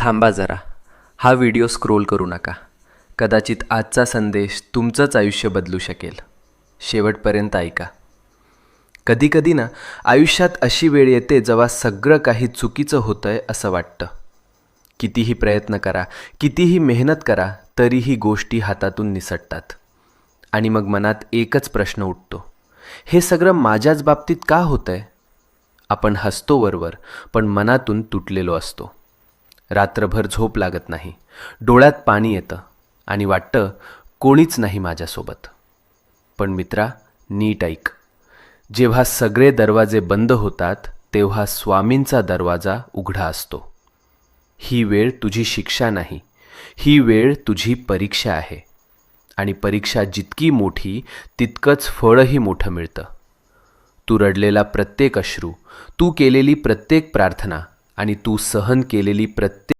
थांबा जरा. हा व्हिडिओ स्क्रोल करू नका. कदाचित आजचा संदेश तुमचंच आयुष्य बदलू शकेल. शेवटपर्यंत ऐका. कधीकधी ना आयुष्यात अशी वेळ येते जेव्हा सगळं काही चुकीचं होतंय असं वाटतं. कितीही प्रयत्न करा, कितीही मेहनत करा, तरीही गोष्टी हातातून निसटतात. आणि मग मनात एकच प्रश्न उठतो, हे सगळं माझ्याच बाबतीत का होतंय? आपण हसतो वरवर, पण मनातून तुटलेलो असतो. रात्रभर झोप लागत नाही, डोळ्यात पाणी येतं आणि वाटतं कोणीच नाही माझ्यासोबत. पण मित्रा, नीट ऐक. जेव्हा सगळे दरवाजे बंद होतात तेव्हा स्वामींचा दरवाजा उघडा असतो. ही वेळ तुझी शिक्षा नाही, ही वेळ तुझी परीक्षा आहे. आणि परीक्षा जितकी मोठी तितकंच फळही मोठं मिळतं. तू रडलेला प्रत्येक अश्रू, तू केलेली प्रत्येक प्रार्थना आणि तू सहन केलेली प्रत्येक